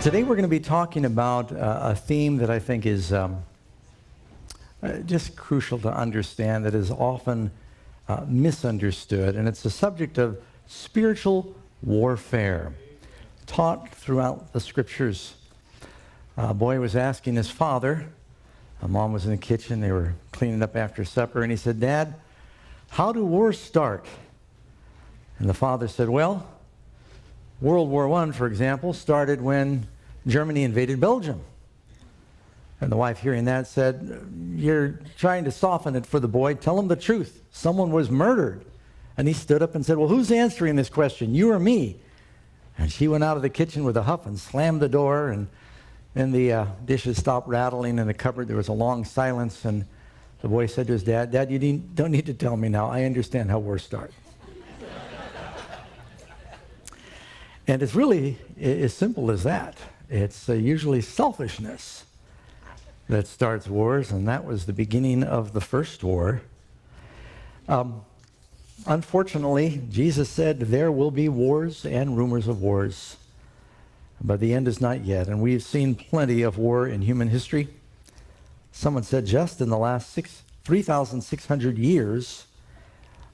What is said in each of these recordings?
Today we're going to be talking about a theme that I think is just crucial to understand, that is often misunderstood, and it's the subject of spiritual warfare, taught throughout the scriptures. A boy was asking his father, Mom was in the kitchen, they were cleaning up after supper, and he said, "Dad, how do wars start?" And the father said, "Well, World War I, for example, started when Germany invaded Belgium." And the wife, hearing that, said, "You're trying to soften it for the boy. Tell him the truth. Someone was murdered." And he stood up and said, "Well, who's answering this question, you or me?" And she went out of the kitchen with a huff and slammed the door, and then the dishes stopped rattling in the cupboard. There was a long silence, and the boy said to his dad, "Dad, you don't need to tell me now. I understand how wars start." And it's really as simple as that. It's usually selfishness that starts wars, and that was the beginning of the first war. Unfortunately, Jesus said there will be wars and rumors of wars, but the end is not yet, and we've seen plenty of war in human history. Someone said just in the last 3,600 years,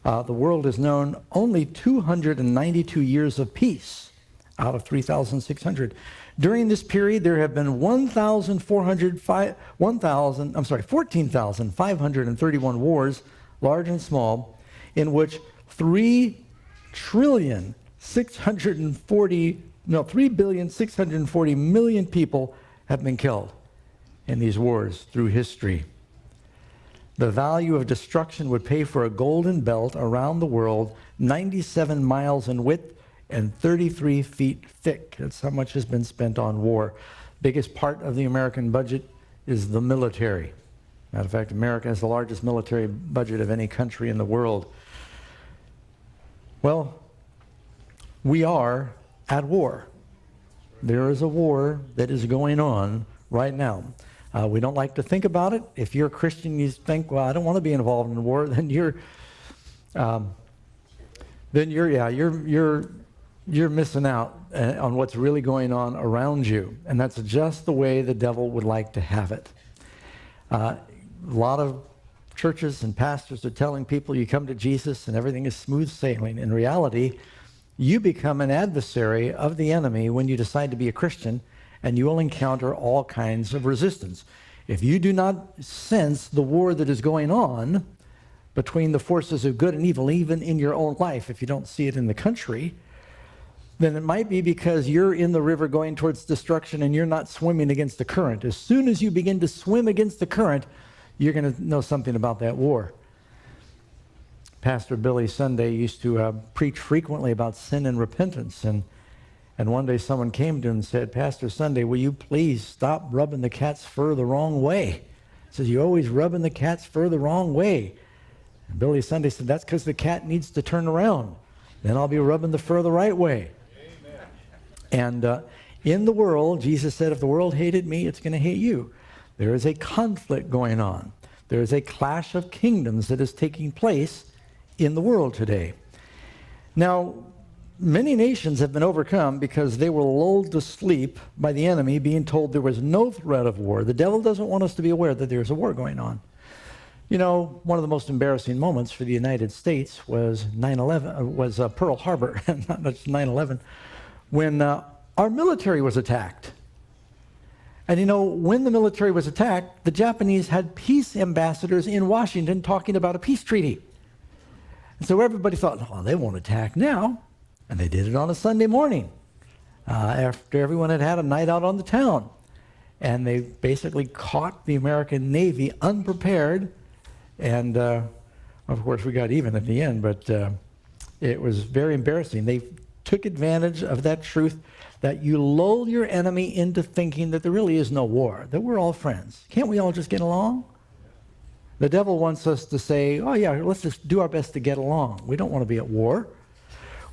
the world has known only 292 years of peace out of 3,600. During this period, there have been 14,531 wars, large and small, in which 3,640,000,000 people have been killed in these wars through history. The value of destruction would pay for a golden belt around the world, 97 miles in width and 33 feet thick. That's how much has been spent on war. Biggest part of the American budget is the military. Matter of fact, America has the largest military budget of any country in the world. Well, we are at war. There is a war that is going on right now. We don't like to think about it. If you're a Christian, you think, "Well, I don't want to be involved in war," then you're missing out on what's really going on around you. And that's just the way the devil would like to have it. A lot of churches and pastors are telling people you come to Jesus and everything is smooth sailing. In reality, you become an adversary of the enemy when you decide to be a Christian, and you will encounter all kinds of resistance. If you do not sense the war that is going on between the forces of good and evil, even in your own life, if you don't see it in the country, then it might be because you're in the river going towards destruction and you're not swimming against the current. As soon as you begin to swim against the current, you're going to know something about that war. Pastor Billy Sunday used to preach frequently about sin and repentance, and one day someone came to him and said, "Pastor Sunday, will you please stop rubbing the cat's fur the wrong way?" He says, "You're always rubbing the cat's fur the wrong way." And Billy Sunday said, "That's because the cat needs to turn around. Then I'll be rubbing the fur the right way." And in the world, Jesus said, if the world hated me, it's going to hate you. There is a conflict going on. There is a clash of kingdoms that is taking place in the world today. Now, many nations have been overcome because they were lulled to sleep by the enemy, being told there was no threat of war. The devil doesn't want us to be aware that there's a war going on. You know, one of the most embarrassing moments for the United States was Pearl Harbor, not just 9/11. When our military was attacked. And you know, when the military was attacked, the Japanese had peace ambassadors in Washington talking about a peace treaty. And so everybody thought, "Oh, they won't attack now." And they did it on a Sunday morning, after everyone had had a night out on the town. And they basically caught the American Navy unprepared. And of course, we got even at the end, but it was very embarrassing. They took advantage of that truth that you lull your enemy into thinking that there really is no war, that we're all friends. Can't we all just get along? The devil wants us to say, "Oh yeah, let's just do our best to get along. We don't want to be at war."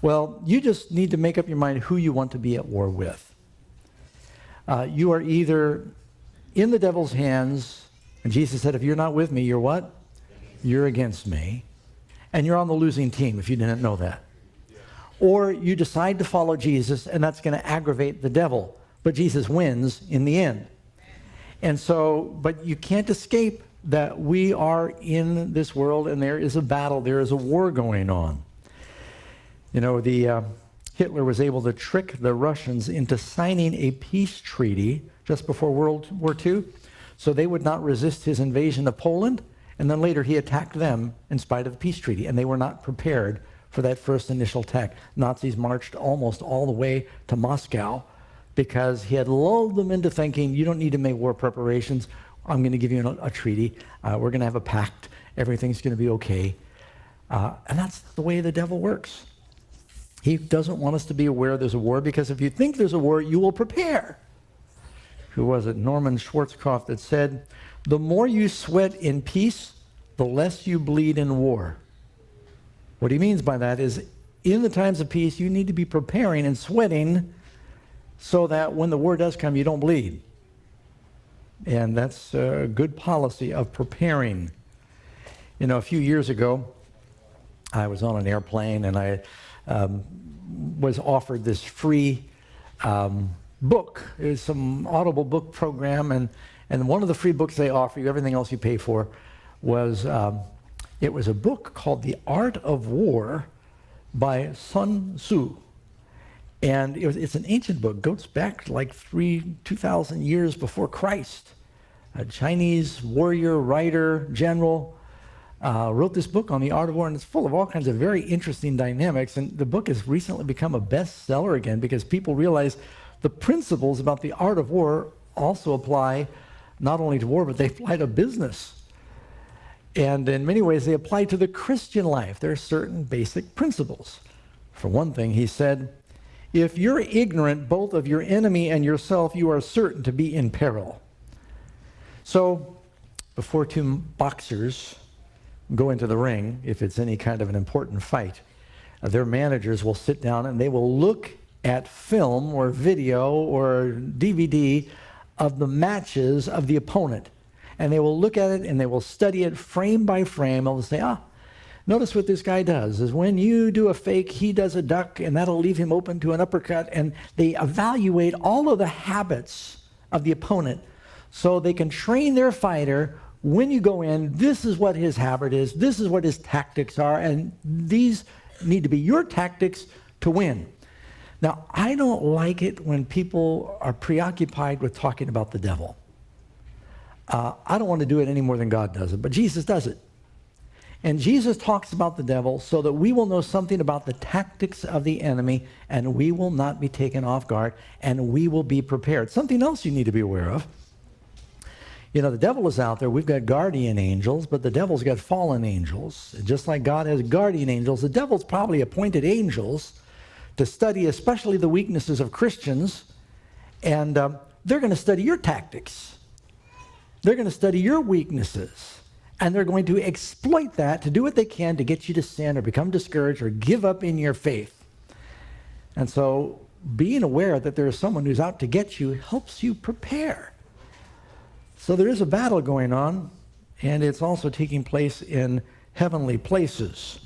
Well, you just need to make up your mind who you want to be at war with. You are either in the devil's hands, and Jesus said, if you're not with me, you're what? You're against me. And you're on the losing team if you didn't know that. Or you decide to follow Jesus, and that's going to aggravate the devil. but Jesus wins in the end. And so, but you can't escape that we are in this world and there is a battle, there is a war going on. You know, Hitler was able to trick the Russians into signing a peace treaty just before World War II, so they would not resist his invasion of Poland, and then later he attacked them in spite of the peace treaty, and they were not prepared for that first initial attack. Nazis marched almost all the way to Moscow because he had lulled them into thinking, you don't need to make war preparations, I'm going to give you a treaty, we're going to have a pact, everything's going to be okay. And that's the way the devil works. He doesn't want us to be aware there's a war, because if you think there's a war, you will prepare. Who was it? Norman Schwarzkopf that said, the more you sweat in peace, the less you bleed in war. What he means by that is, in the times of peace, you need to be preparing and sweating so that when the war does come, you don't bleed. And that's a good policy of preparing. You know, a few years ago, I was on an airplane and I was offered this free book. It was some Audible book program, and one of the free books they offer you, everything else you pay for, was it was a book called The Art of War by Sun Tzu. And it's an ancient book, goes back like 2,000 years before Christ. A Chinese warrior, writer, general wrote this book on the art of war, and it's full of all kinds of very interesting dynamics. And the book has recently become a bestseller again because people realize the principles about the art of war also apply not only to war, but they apply to business. And in many ways, they apply to the Christian life. There are certain basic principles. For one thing, he said, if you're ignorant both of your enemy and yourself, you are certain to be in peril. So, before two boxers go into the ring, if it's any kind of an important fight, their managers will sit down and they will look at film or video or DVD of the matches of the opponent. And they will look at it and they will study it frame by frame. They'll say, notice what this guy does is when you do a fake, he does a duck, and that'll leave him open to an uppercut. And they evaluate all of the habits of the opponent so they can train their fighter. When you go in, this is what his habit is, this is what his tactics are, and these need to be your tactics to win. Now, I don't like it when people are preoccupied with talking about the devil. I don't want to do it any more than God does it, but Jesus does it. And Jesus talks about the devil so that we will know something about the tactics of the enemy, and we will not be taken off guard, and we will be prepared. Something else you need to be aware of. You know, the devil is out there. We've got guardian angels, but the devil's got fallen angels. Just like God has guardian angels, the devil's probably appointed angels to study especially the weaknesses of Christians, and they're going to study your tactics. They're going to study your weaknesses, and they're going to exploit that to do what they can to get you to sin or become discouraged or give up in your faith. And so being aware that there is someone who's out to get you helps you prepare. So there is a battle going on, and it's also taking place in heavenly places.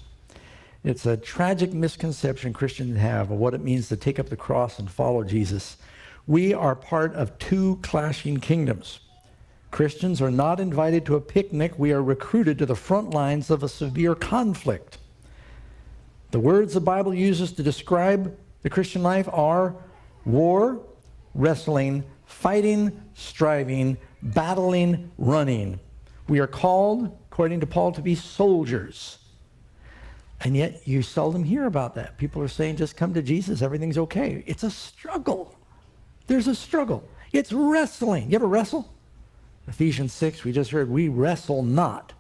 It's a tragic misconception Christians have of what it means to take up the cross and follow Jesus. We are part of two clashing kingdoms. Christians are not invited to a picnic. We are recruited to the front lines of a severe conflict. The words the Bible uses to describe the Christian life are war, wrestling, fighting, striving, battling, running. We are called, according to Paul, to be soldiers. And yet you seldom hear about that. People are saying, just come to Jesus, everything's okay. It's a struggle. There's a struggle. It's wrestling. You ever wrestle? Ephesians 6, we just heard, we wrestle not.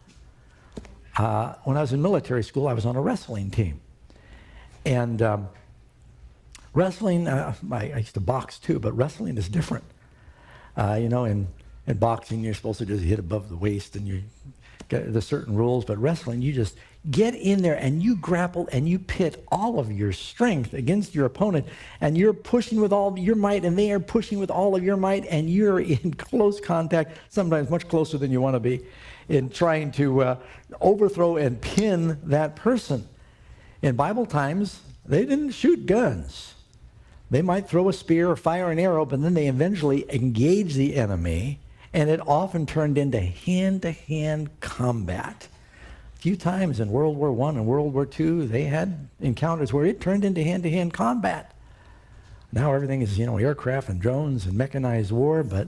When I was in military school, I was on a wrestling team. And wrestling, I used to box too, but wrestling is different. You know, in boxing, you're supposed to just hit above the waist and you get the certain rules, but wrestling, you just get in there and you grapple and you pit all of your strength against your opponent, and you're pushing with all your might and they are pushing with all of your might, and you're in close contact, sometimes much closer than you want to be, in trying to overthrow and pin that person. In Bible times, they didn't shoot guns. They might throw a spear or fire an arrow, but then they eventually engage the enemy, and it often turned into hand-to-hand combat. A few times in World War I and World War II, they had encounters where it turned into hand-to-hand combat. Now everything is, aircraft and drones and mechanized war, but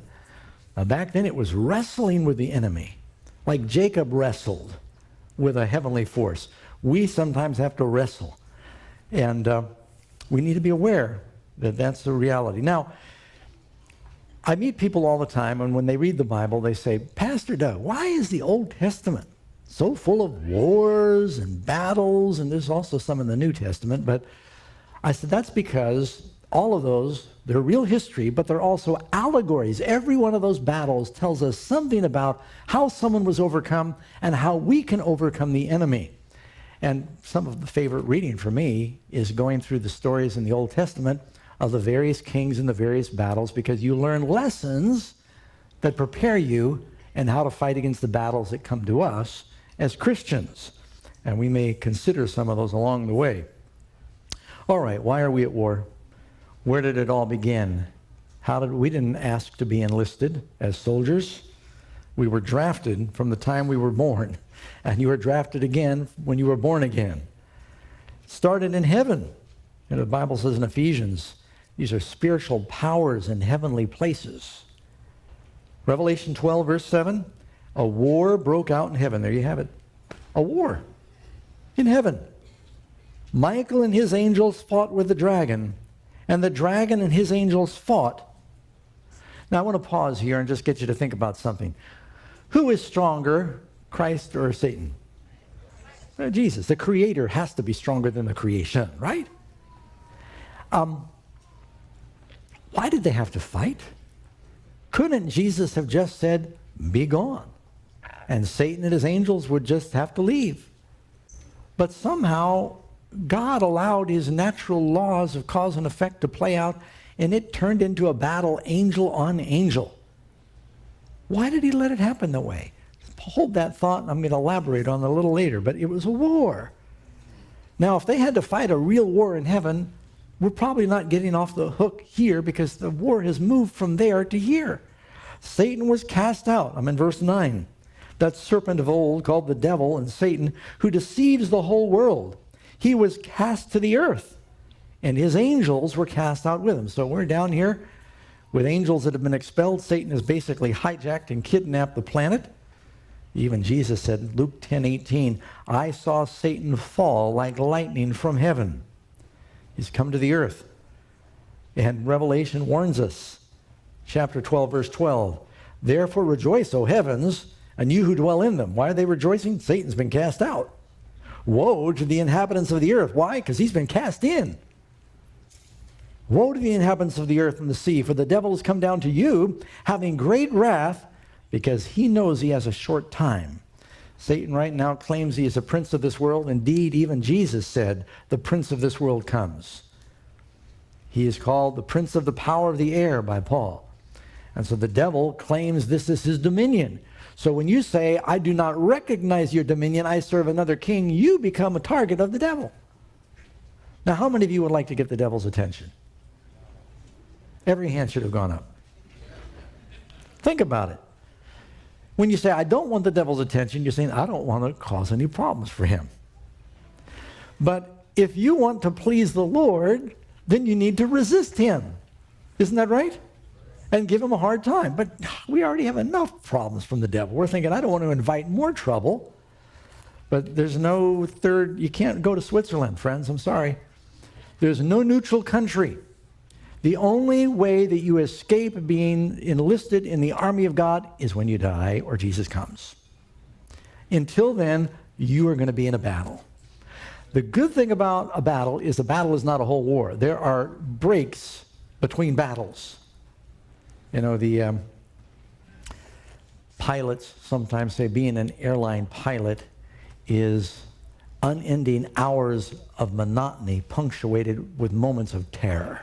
back then it was wrestling with the enemy, like Jacob wrestled with a heavenly force. We sometimes have to wrestle, and we need to be aware that that's the reality. Now, I meet people all the time, and when they read the Bible, they say, Pastor Doug, why is the Old Testament so full of wars and battles? And there's also some in the New Testament, but I said, that's because all of those, they're real history, but they're also allegories. Every one of those battles tells us something about how someone was overcome and how we can overcome the enemy. And some of the favorite reading for me is going through the stories in the Old Testament of the various kings and the various battles, because you learn lessons that prepare you in how to fight against the battles that come to us as Christians. And we may consider some of those along the way. All right, why are we at war? Where did it all begin? We didn't ask to be enlisted as soldiers. We were drafted from the time we were born, and you were drafted again when you were born again. It started in heaven. The Bible says in Ephesians, these are spiritual powers in heavenly places. Revelation 12, verse 7, a war broke out in heaven. There you have it. A war in heaven. Michael and his angels fought with the dragon, and the dragon and his angels fought. Now I want to pause here and just get you to think about something. Who is stronger, Christ or Satan? Jesus. The Creator has to be stronger than the creation, right? Why did they have to fight? Couldn't Jesus have just said, be gone? And Satan and his angels would just have to leave. But somehow, God allowed his natural laws of cause and effect to play out, and it turned into a battle, angel on angel. Why did he let it happen that way? Hold that thought, and I'm going to elaborate on it a little later, but it was a war. Now, if they had to fight a real war in heaven, we're probably not getting off the hook here, because the war has moved from there to here. Satan was cast out. I'm in verse 9. That serpent of old, called the devil and Satan, who deceives the whole world. He was cast to the earth, and his angels were cast out with him. So we're down here with angels that have been expelled. Satan has basically hijacked and kidnapped the planet. Even Jesus said, Luke 10:18, I saw Satan fall like lightning from heaven. He's come to the earth. And Revelation warns us, chapter 12, verse 12, therefore rejoice, O heavens, and you who dwell in them. Why are they rejoicing? Satan's been cast out. Woe to the inhabitants of the earth. Why? Because he's been cast in. Woe to the inhabitants of the earth and the sea, for the devil has come down to you, having great wrath, because he knows he has a short time. Satan right now claims he is a prince of this world. Indeed, even Jesus said, the prince of this world comes. He is called the prince of the power of the air by Paul. And so the devil claims this is his dominion. So when you say, I do not recognize your dominion, I serve another king, you become a target of the devil. Now, how many of you would like to get the devil's attention? Every hand should have gone up. Think about it. When you say, I don't want the devil's attention, you're saying, I don't want to cause any problems for him. But if you want to please the Lord, then you need to resist him. Isn't that right? And give him a hard time. But we already have enough problems from the devil. We're thinking, I don't want to invite more trouble. But there's no third, you can't go to Switzerland, friends, I'm sorry. There's no neutral country. The only way that you escape being enlisted in the army of God is when you die or Jesus comes. Until then, you are going to be in a battle. The good thing about a battle is not a whole war. There are breaks between battles. You know, the pilots sometimes say being an airline pilot is unending hours of monotony punctuated with moments of terror.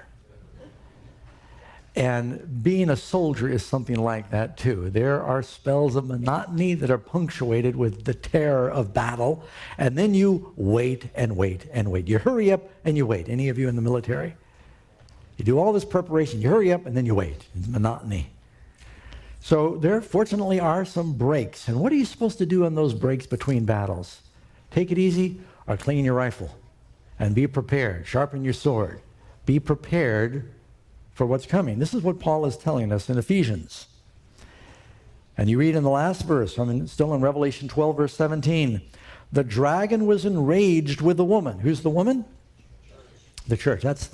And being a soldier is something like that too. There are spells of monotony that are punctuated with the terror of battle, and then you wait and wait and wait. You hurry up and you wait. Any of you in the military? You do all this preparation, you hurry up, and then you wait. It's monotony. So there fortunately are some breaks. And what are you supposed to do on those breaks between battles? Take it easy or clean your rifle. And be prepared. Sharpen your sword. Be prepared for what's coming. This is what Paul is telling us in Ephesians. And you read in the last verse, still in Revelation 12, verse 17, the dragon was enraged with the woman. Who's the woman? The church. That's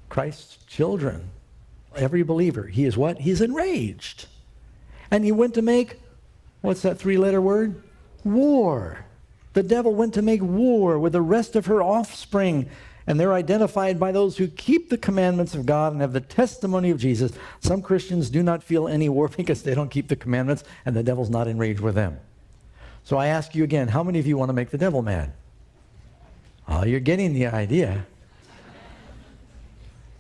Christ's children. Every believer. He is what? He's enraged. And he went to make, what's that three-letter word? War. The devil went to make war with the rest of her offspring. And they're identified by those who keep the commandments of God and have the testimony of Jesus. Some Christians do not feel any war because they don't keep the commandments, and the devil's not enraged with them. So I ask you again, how many of you want to make the devil mad? Oh, you're getting the idea.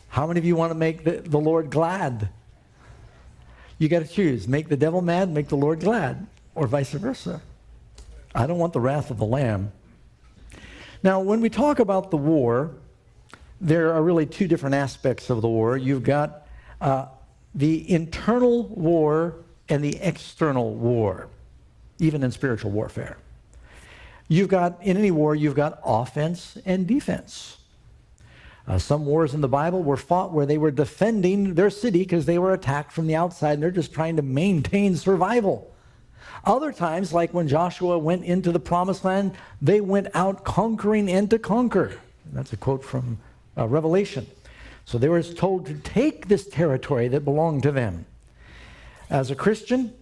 How many of you want to make the Lord glad? You got to choose. Make the devil mad, make the Lord glad, or vice versa. I don't want the wrath of the Lamb. Now, when we talk about the war, there are really two different aspects of the war. You've got the internal war and the external war, even in spiritual warfare. In any war, you've got offense and defense. Some wars in the Bible were fought where they were defending their city because they were attacked from the outside, and they're just trying to maintain survival. Other times, like when Joshua went into the promised land, they went out conquering and to conquer. That's a quote from Revelation. So they were told to take this territory that belonged to them. As a Christian,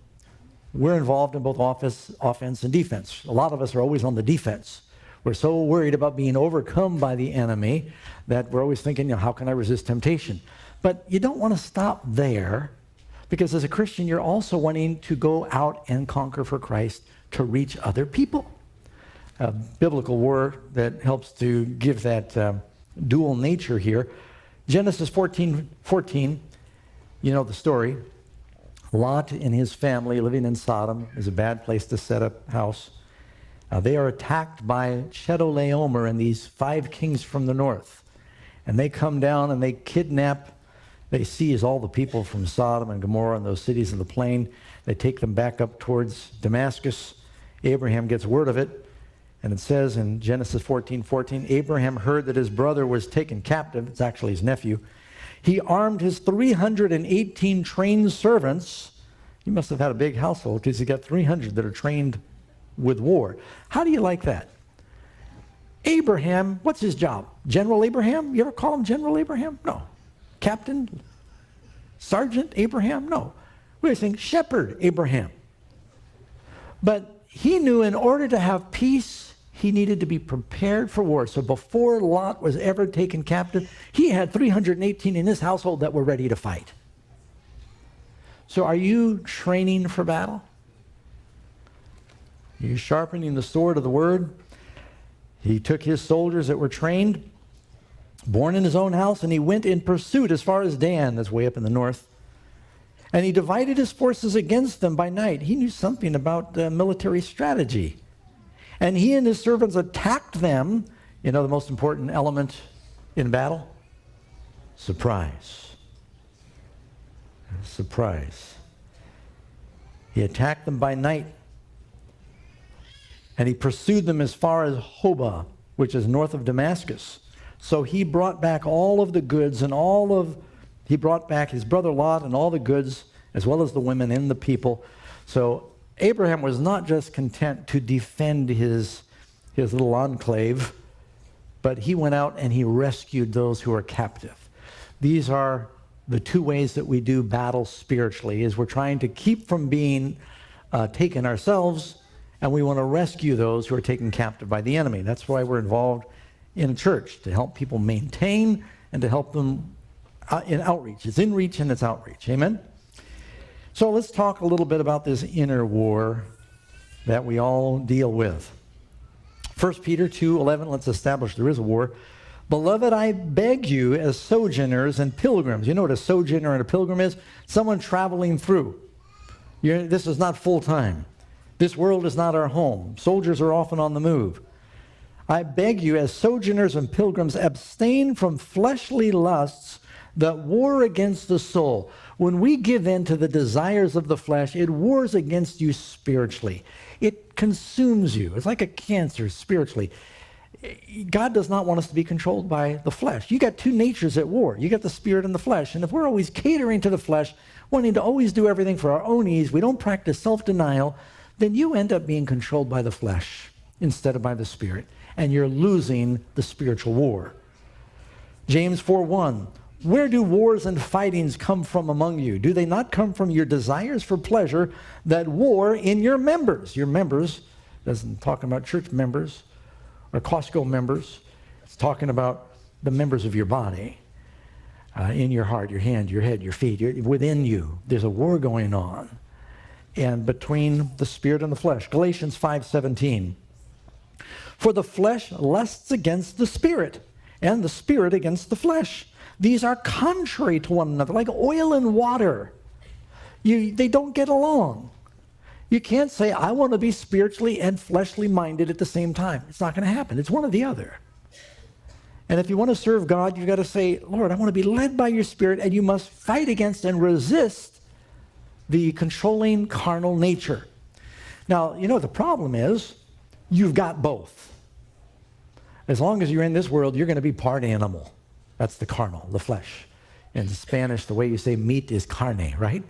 we're involved in both offense and defense. A lot of us are always on the defense. We're so worried about being overcome by the enemy that we're always thinking, how can I resist temptation? But you don't want to stop there, because as a Christian, you're also wanting to go out and conquer for Christ to reach other people. A biblical war that helps to give that dual nature here. Genesis 14:14, you know the story. Lot and his family living in Sodom is a bad place to set up house. They are attacked by Chedorlaomer and these 5 kings from the north. And they come down and they kidnap, they seize all the people from Sodom and Gomorrah and those cities of the plain. They take them back up towards Damascus. Abraham gets word of it. And it says in Genesis 14:14, Abraham heard that his brother was taken captive. It's actually his nephew. He armed his 318 trained servants. He must have had a big household because he got 300 that are trained with war. How do you like that? Abraham, what's his job? General Abraham? You ever call him General Abraham? No. Captain? Sergeant Abraham? No. We're saying Shepherd Abraham. But he knew in order to have peace, he needed to be prepared for war. So before Lot was ever taken captive, he had 318 in his household that were ready to fight. So are you training for battle? Are you sharpening the sword of the word? He took his soldiers that were trained, born in his own house, and he went in pursuit as far as Dan, that's way up in the north. And he divided his forces against them by night. He knew something about military strategy. And he and his servants attacked them. You know the most important element in battle? Surprise. Surprise. He attacked them by night. And he pursued them as far as Hobah, which is north of Damascus. So he brought back all of the goods he brought back his brother Lot and all the goods, as well as the women and the people. So Abraham was not just content to defend his little enclave, but he went out and he rescued those who are captive. These are the two ways that we do battle spiritually, is we're trying to keep from being taken ourselves, and we want to rescue those who are taken captive by the enemy. That's why we're involved in a church, to help people maintain and to help them in outreach. It's in reach and it's outreach. Amen? So let's talk a little bit about this inner war that we all deal with. 1 Peter 2:11, let's establish there is a war. Beloved, I beg you as sojourners and pilgrims. You know what a sojourner and a pilgrim is? Someone traveling through. This is not full-time. This world is not our home. Soldiers are often on the move. I beg you, as sojourners and pilgrims, abstain from fleshly lusts that war against the soul. When we give in to the desires of the flesh, it wars against you spiritually. It consumes you. It's like a cancer spiritually. God does not want us to be controlled by the flesh. You got two natures at war. You got the spirit and the flesh. And if we're always catering to the flesh, wanting to always do everything for our own ease, we don't practice self-denial, then you end up being controlled by the flesh instead of by the spirit. And you're losing the spiritual war. James 4:1, where do wars and fightings come from among you? Do they not come from your desires for pleasure that war in your members? Your members, doesn't talk about church members or Costco members. It's talking about the members of your body, in your heart, your hand, your head, your feet, within you. There's a war going on, and between the spirit and the flesh. Galatians 5:17. For the flesh lusts against the spirit, and the spirit against the flesh. These are contrary to one another, like oil and water. They don't get along. You can't say, I want to be spiritually and fleshly minded at the same time. It's not going to happen. It's one or the other. And if you want to serve God, you've got to say, Lord, I want to be led by your spirit, and you must fight against and resist the controlling carnal nature. Now, you know what the problem is? You've got both. As long as you're in this world, you're going to be part animal. That's the carnal, the flesh. In Spanish, the way you say meat is carne, right?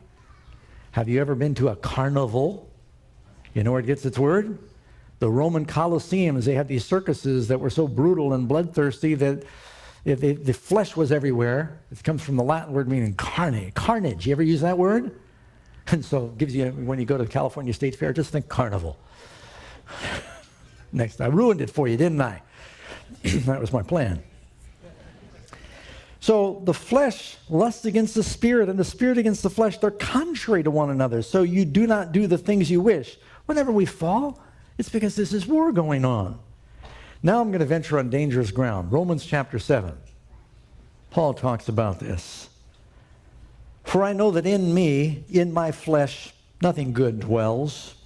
Have you ever been to a carnival? You know where it gets its word? The Roman Colosseums, they had these circuses that were so brutal and bloodthirsty that the flesh was everywhere. It comes from the Latin word meaning carne, carnage. You ever use that word? And so it gives you, when you go to the California State Fair, just think carnival. Next, I ruined it for you, didn't I? That was my plan. So the flesh lusts against the spirit, and the spirit against the flesh. They're contrary to one another. So you do not do the things you wish. Whenever we fall, it's because there's this war going on. Now I'm going to venture on dangerous ground. Romans chapter 7. Paul talks about this. For I know that in me, in my flesh, nothing good dwells.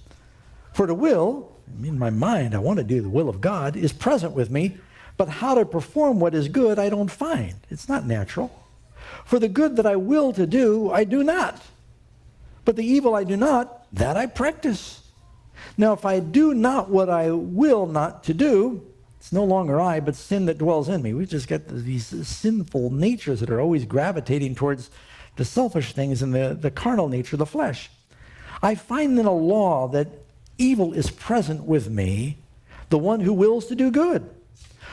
For the will, in my mind, I want to do the will of God, is present with me. But how to perform what is good, I don't find. It's not natural. For the good that I will to do, I do not. But the evil I do not, that I practice. Now, if I do not what I will not to do, it's no longer I, but sin that dwells in me. We just got these sinful natures that are always gravitating towards the selfish things and the carnal nature, the flesh. I find in a law that evil is present with me, the one who wills to do good.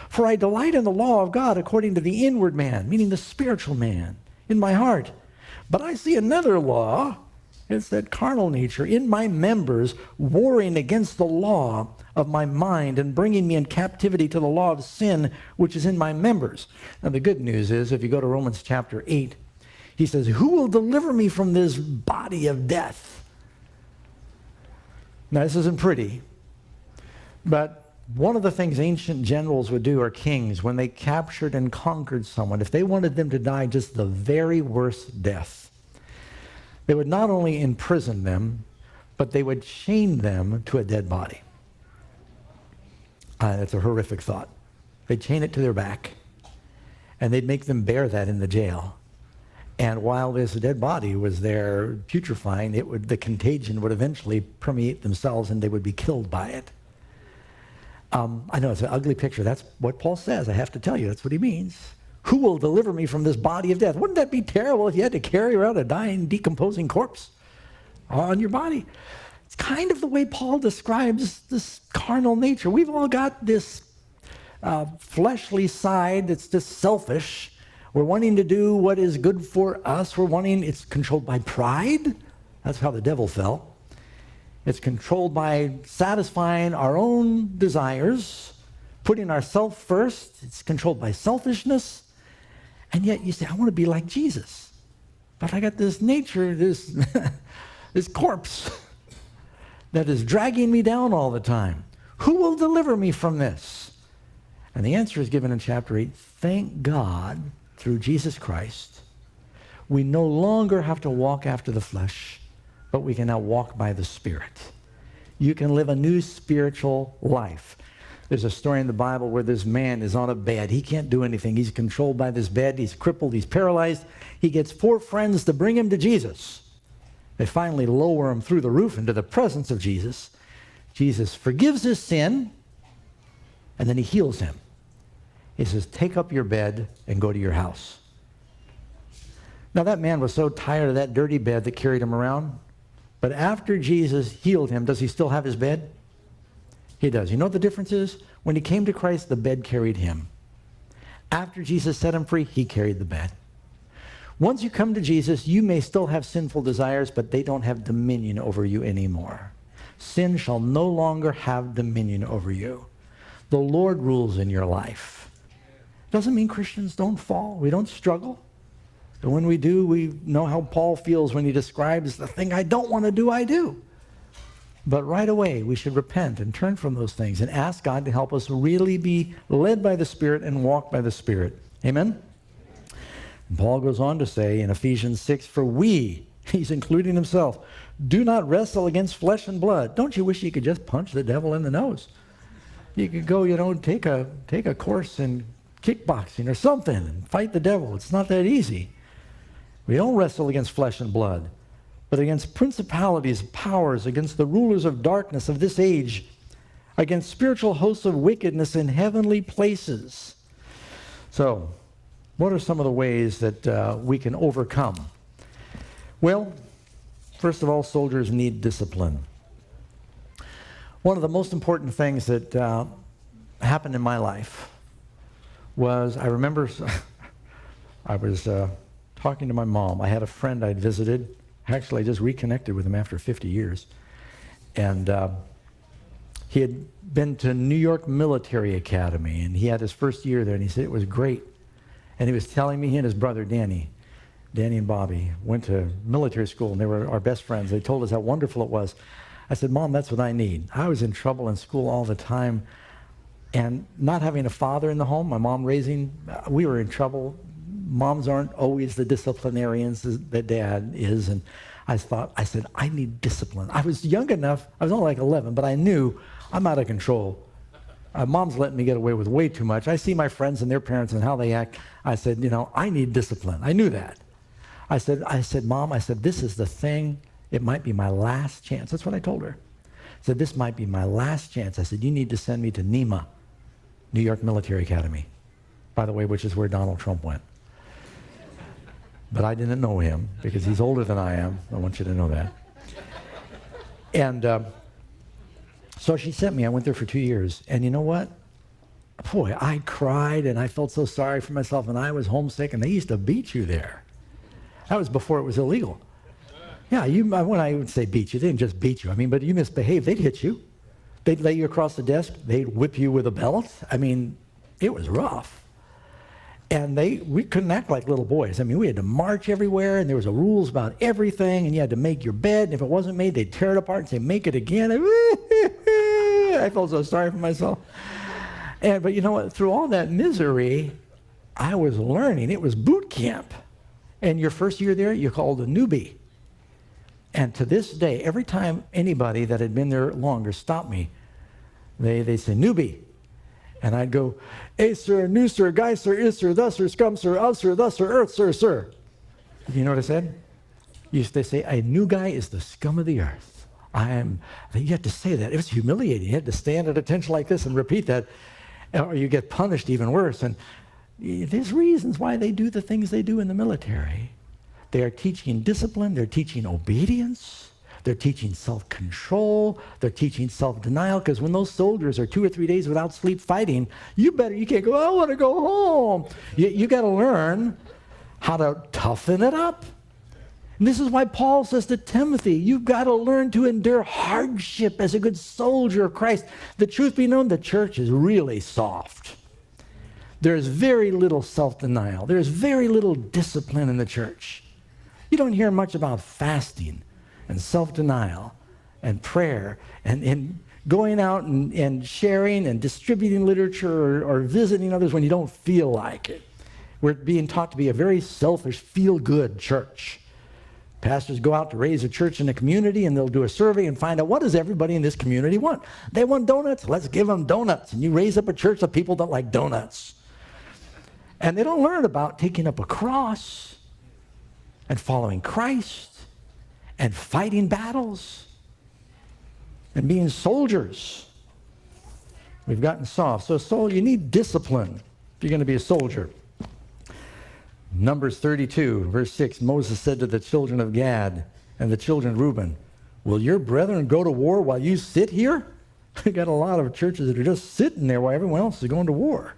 For I delight in the law of God according to the inward man, meaning the spiritual man, in my heart. But I see another law, it's that carnal nature, in my members, warring against the law of my mind and bringing me in captivity to the law of sin, which is in my members. Now the good news is, if you go to Romans chapter 8, he says, who will deliver me from this body of death? Now this isn't pretty, but one of the things ancient generals would do, or kings, when they captured and conquered someone, if they wanted them to die just the very worst death, they would not only imprison them, but they would chain them to a dead body. That's a horrific thought. They'd chain it to their back, and they'd make them bear that in the jail. And while this dead body was there putrefying, the contagion would eventually permeate themselves, and they would be killed by it. I know it's an ugly picture. That's what Paul says. I have to tell you, that's what he means. Who will deliver me from this body of death? Wouldn't that be terrible if you had to carry around a dying, decomposing corpse on your body? It's kind of the way Paul describes this carnal nature. We've all got this fleshly side that's just selfish. We're wanting to do what is good for us. It's controlled by pride. That's how the devil fell. It's controlled by satisfying our own desires, putting ourselves first. It's controlled by selfishness. And yet you say, I want to be like Jesus. But I got this nature, this corpse that is dragging me down all the time. Who will deliver me from this? And the answer is given in chapter 8. Thank God, through Jesus Christ, we no longer have to walk after the flesh, but we can now walk by the Spirit. You can live a new spiritual life. There's a story in the Bible where this man is on a bed. He can't do anything. He's controlled by this bed. He's crippled. He's paralyzed. He gets 4 friends to bring him to Jesus. They finally lower him through the roof into the presence of Jesus. Jesus forgives his sin, and then he heals him. He says, take up your bed and go to your house. Now that man was so tired of that dirty bed that carried him around. But after Jesus healed him, does he still have his bed? He does. You know what the difference is? When he came to Christ, the bed carried him. After Jesus set him free, he carried the bed. Once you come to Jesus, you may still have sinful desires, but they don't have dominion over you anymore. Sin shall no longer have dominion over you. The Lord rules in your life. Doesn't mean Christians don't fall. We don't struggle. And when we do, we know how Paul feels when he describes the thing I don't want to do, I do. But right away, we should repent and turn from those things and ask God to help us really be led by the Spirit and walk by the Spirit. Amen? And Paul goes on to say in Ephesians 6, for we, he's including himself, do not wrestle against flesh and blood. Don't you wish you could just punch the devil in the nose? You could go, take a course in kickboxing or something and fight the devil. It's not that easy. We don't wrestle against flesh and blood, but against principalities, powers, against the rulers of darkness of this age, against spiritual hosts of wickedness in heavenly places. So, what are some of the ways that we can overcome? Well, first of all, soldiers need discipline. One of the most important things that happened in my life was, I remember I was talking to my mom. I had a friend I'd visited. Actually, I just reconnected with him after 50 years. And he had been to New York Military Academy, and he had his first year there, and he said it was great. And he was telling me he and his brother, Danny and Bobby, went to military school, and they were our best friends. They told us how wonderful it was. I said, Mom, that's what I need. I was in trouble in school all the time, and not having a father in the home, my mom raising, we were in trouble. Moms aren't always the disciplinarians that Dad is, and I said, I need discipline. I was young enough, I was only like 11, but I knew I'm out of control. Mom's letting me get away with way too much. I see my friends and their parents and how they act. I said, I need discipline. I knew that. I said, Mom, this is the thing. It might be my last chance. That's what I told her. I said, this might be my last chance. I said, you need to send me to NEMA, New York Military Academy, by the way, which is where Donald Trump went. But I didn't know him because he's older than I am. I want you to know that. And so she sent me. I went there for 2 years. And you know what? Boy, I cried and I felt so sorry for myself, and I was homesick, and they used to beat you there. That was before it was illegal. Yeah, when I would say beat you, they didn't just beat you. But you misbehaved, they'd hit you. They'd lay you across the desk. They'd whip you with a belt. It was rough. And we couldn't act like little boys. We had to march everywhere, and there was rules about everything, and you had to make your bed, and if it wasn't made, they'd tear it apart and say, make it again. I felt so sorry for myself. But you know what? Through all that misery, I was learning. It was boot camp. And your first year there, you're called a newbie. And to this day, every time anybody that had been there longer stopped me, they say, newbie. And I'd go, hey, sir, new sir, guy, sir, is, sir, thus, sir, scum, sir, of, sir, thus, sir, earth, sir, sir. You know what I said? They say, a new guy is the scum of the earth. You had to say that. It was humiliating. You had to stand at attention like this and repeat that, or you get punished even worse. And there's reasons why they do the things they do in the military. They are teaching discipline. They're teaching obedience. They're teaching self-control. They're teaching self-denial, because when those soldiers are 2 or 3 days without sleep fighting, you can't go, I want to go home. You got to learn how to toughen it up. And this is why Paul says to Timothy, you've got to learn to endure hardship as a good soldier of Christ. The truth be known, the church is really soft. There's very little self-denial. There's very little discipline in the church. You don't hear much about fasting and self-denial and prayer and going out and sharing and distributing literature or visiting others when you don't feel like it. We're being taught to be a very selfish, feel-good church. Pastors go out to raise a church in a community, and they'll do a survey and find out, what does everybody in this community want? They want donuts. Let's give them donuts. And you raise up a church of people that like donuts. And they don't learn about taking up a cross and following Christ and fighting battles and being soldiers. We've gotten soft. So you need discipline if you're going to be a soldier. Numbers 32, verse 6, Moses said to the children of Gad and the children of Reuben, will your brethren go to war while you sit here? We got a lot of churches that are just sitting there while everyone else is going to war.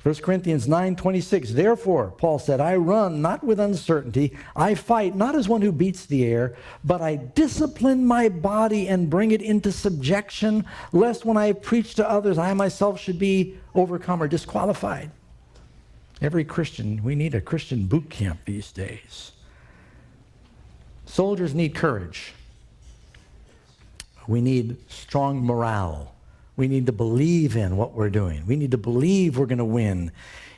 1 Corinthians 9:26, therefore, Paul said, I run not with uncertainty. I fight not as one who beats the air, but I discipline my body and bring it into subjection, lest when I preach to others, I myself should be overcome or disqualified. Every Christian, we need a Christian boot camp these days. Soldiers need courage. We need strong morale. We need to believe in what we're doing. We need to believe we're going to win.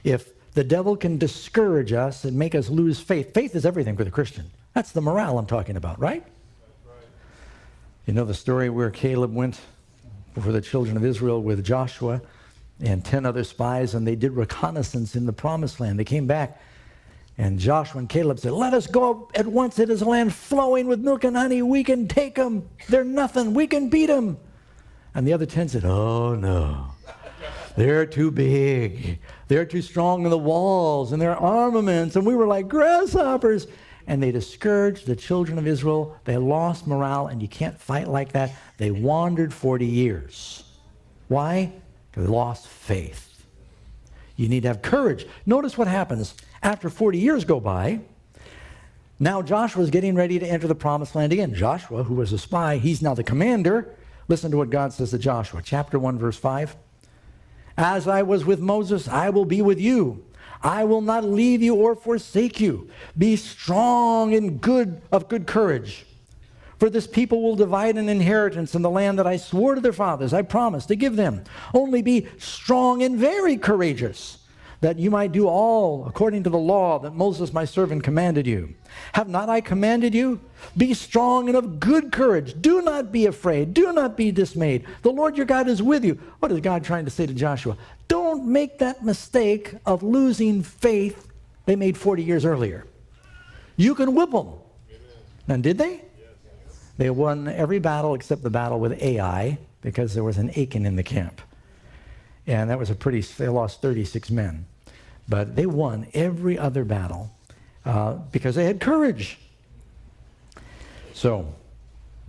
If the devil can discourage us and make us lose faith, faith is everything for the Christian. That's the morale I'm talking about, right? That's right. You know the story where Caleb went before the children of Israel with Joshua and 10 other spies, and they did reconnaissance in the promised land. They came back, and Joshua and Caleb said, let us go at once. It is a land flowing with milk and honey. We can take them. They're nothing. We can beat them. And the other 10 said, oh, no. They're too big. They're too strong in the walls and their armaments. And we were like grasshoppers. And they discouraged the children of Israel. They lost morale, and you can't fight like that. They wandered 40 years. Why? Because they lost faith. You need to have courage. Notice what happens. After 40 years go by, now Joshua is getting ready to enter the promised land again. Joshua, who was a spy, he's now the commander. Listen to what God says to Joshua, chapter 1, verse 5. As I was with Moses, I will be with you. I will not leave you or forsake you. Be strong and of good courage. For this people will divide an inheritance in the land that I swore to their fathers. I promised to give them. Only be strong and very courageous, that you might do all according to the law that Moses my servant commanded you. Have not I commanded you? Be strong and of good courage. Do not be afraid. Do not be dismayed. The Lord your God is with you. What is God trying to say to Joshua? Don't make that mistake of losing faith they made 40 years earlier. You can whip them. And did they? They won every battle except the battle with Ai, because there was an Achan in the camp. And that was they lost 36 men. But they won every other battle because they had courage. So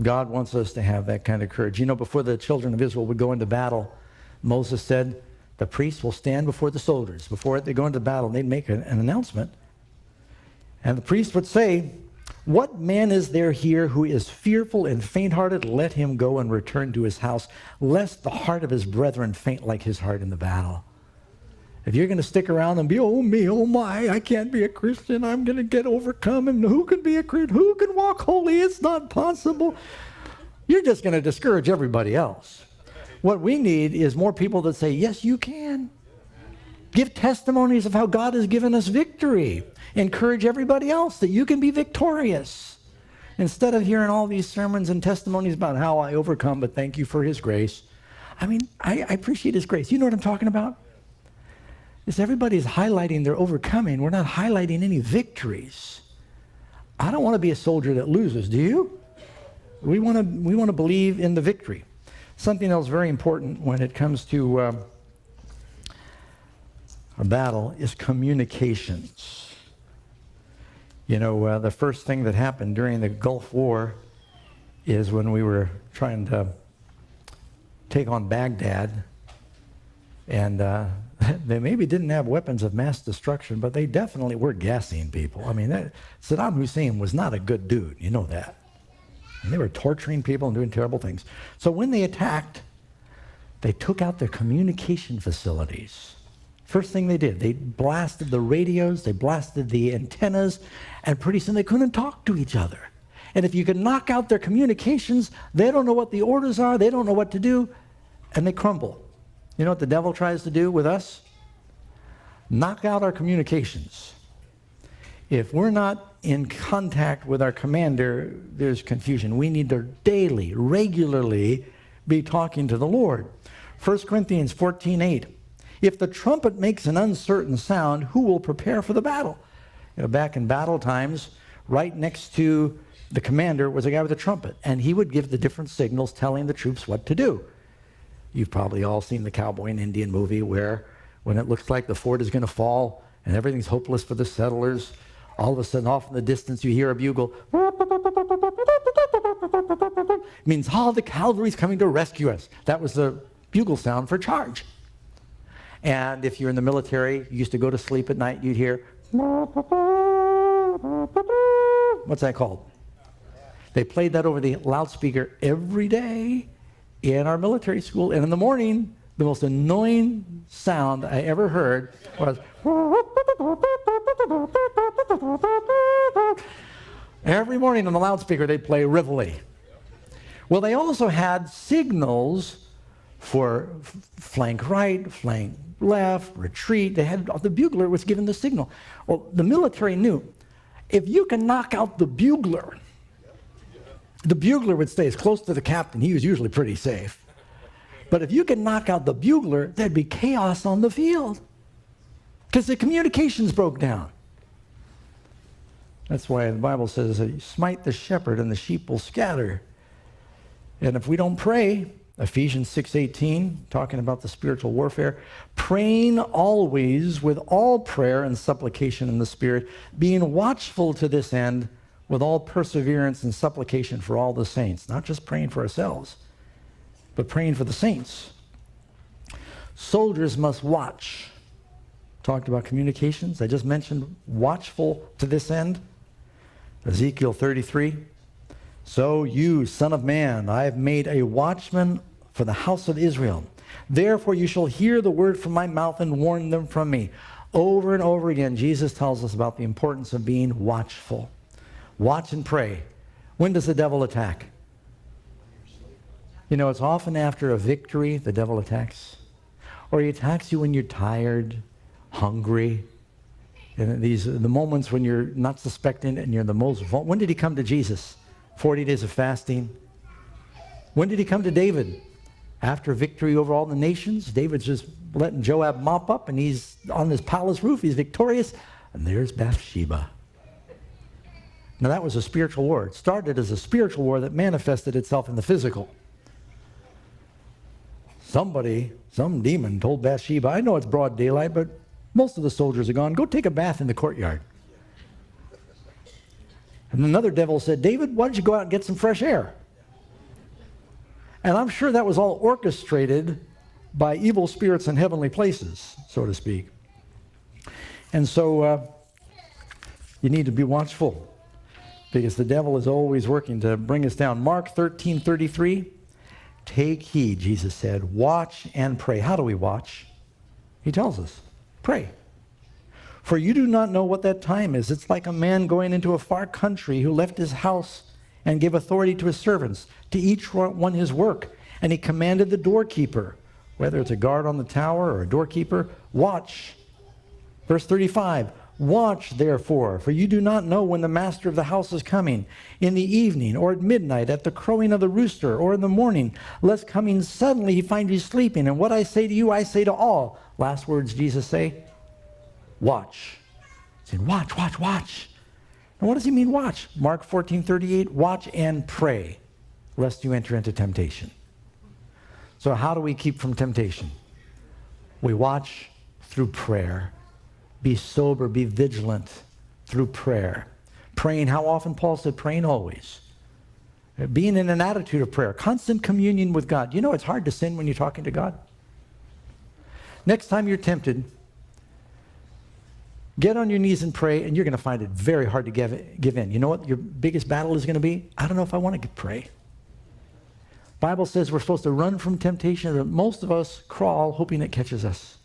God wants us to have that kind of courage. You know, before the children of Israel would go into battle, Moses said, the priests will stand before the soldiers. Before they go into battle, they'd make an announcement. And the priest would say, what man is there here who is fearful and faint-hearted? Let him go and return to his house, lest the heart of his brethren faint like his heart in the battle. If you're going to stick around and be, oh me, oh my, I can't be a Christian, I'm going to get overcome, and who can be a Christian? Who can walk holy? It's not possible. You're just going to discourage everybody else. What we need is more people that say, yes, you can. Give testimonies of how God has given us victory. Encourage everybody else that you can be victorious. Instead of hearing all these sermons and testimonies about how I overcome, but thank you for his grace. I mean, I appreciate his grace. You know what I'm talking about? Is everybody's highlighting their overcoming. We're not highlighting any victories. I don't want to be a soldier that loses, do you? We want to believe in the victory. Something else very important when it comes to a battle is communications. You know, the first thing that happened during the Gulf War is when we were trying to take on Baghdad, and they maybe didn't have weapons of mass destruction, but they definitely were gassing people. I mean, Saddam Hussein was not a good dude, you know that. And they were torturing people and doing terrible things. So when they attacked, they took out their communication facilities. First thing they did, they blasted the radios, they blasted the antennas, and pretty soon they couldn't talk to each other. And if you can knock out their communications, they don't know what the orders are, they don't know what to do, and they crumble. You know what the devil tries to do with us? Knock out our communications. If we're not in contact with our commander, there's confusion. We need to daily, regularly be talking to the Lord. 1 Corinthians 14:8. If the trumpet makes an uncertain sound, who will prepare for the battle? Back in battle times, right next to the commander was a guy with a trumpet, and he would give the different signals telling the troops what to do. You've probably all seen the cowboy and Indian movie where when it looks like the fort is going to fall and everything's hopeless for the settlers, all of a sudden off in the distance you hear a bugle. It means all the cavalry's coming to rescue us. That was the bugle sound for charge. And if you're in the military, you used to go to sleep at night, you'd hear, what's that called? They played that over the loudspeaker every day in our military school. And in the morning, the most annoying sound I ever heard was, every morning on the loudspeaker they'd play Reveille. Well, they also had signals for flank right, flank left, retreat. They had, the bugler was given the signal. Well, the military knew, if you can knock out the bugler would stay as close to the captain. He was usually pretty safe. But if you can knock out the bugler, there'd be chaos on the field because the communications broke down. That's why the Bible says, smite the shepherd and the sheep will scatter. And if we don't pray, Ephesians 6:18, talking about the spiritual warfare, praying always with all prayer and supplication in the Spirit, being watchful to this end with all perseverance and supplication for all the saints. Not just praying for ourselves, but praying for the saints. Soldiers must watch. Talked about communications. I just mentioned watchful to this end. Ezekiel 33. So you, son of man, I have made a watchman for the house of Israel. Therefore you shall hear the word from my mouth and warn them from me. Over and over again, Jesus tells us about the importance of being watchful. Watch and pray. When does the devil attack? It's often after a victory the devil attacks. Or he attacks you when you're tired, hungry. And these are the moments when you're not suspecting and you're the most vulnerable. When did he come to Jesus? 40 days of fasting. When did he come to David? After victory over all the nations. David's just letting Joab mop up and he's on his palace roof. He's victorious. And there's Bathsheba. Now that was a spiritual war. It started as a spiritual war that manifested itself in the physical. Some demon told Bathsheba, I know it's broad daylight, but most of the soldiers are gone. Go take a bath in the courtyard. And another devil said, David, why don't you go out and get some fresh air? And I'm sure that was all orchestrated by evil spirits in heavenly places, so to speak. And so you need to be watchful because the devil is always working to bring us down. Mark 13:33, take heed, Jesus said, watch and pray. How do we watch? He tells us, pray. For you do not know what that time is. It's like a man going into a far country who left his house and gave authority to his servants, to each one his work. And he commanded the doorkeeper, whether it's a guard on the tower or a doorkeeper, watch. Verse 35, watch therefore, for you do not know when the master of the house is coming, in the evening or at midnight, at the crowing of the rooster or in the morning, lest coming suddenly he find you sleeping. And what I say to you, I say to all. Last words Jesus say, watch. He said, watch, watch, watch. Now what does he mean watch? Mark 14:38, watch and pray, lest you enter into temptation. So how do we keep from temptation? We watch through prayer. Be sober, be vigilant through prayer. Praying, how often? Paul said, praying always. Being in an attitude of prayer, constant communion with God. You know it's hard to sin when you're talking to God. Next time you're tempted, get on your knees and pray, and you're going to find it very hard to give in. You know what your biggest battle is going to be? I don't know if I want to pray. Bible says we're supposed to run from temptation, but most of us crawl hoping it catches us.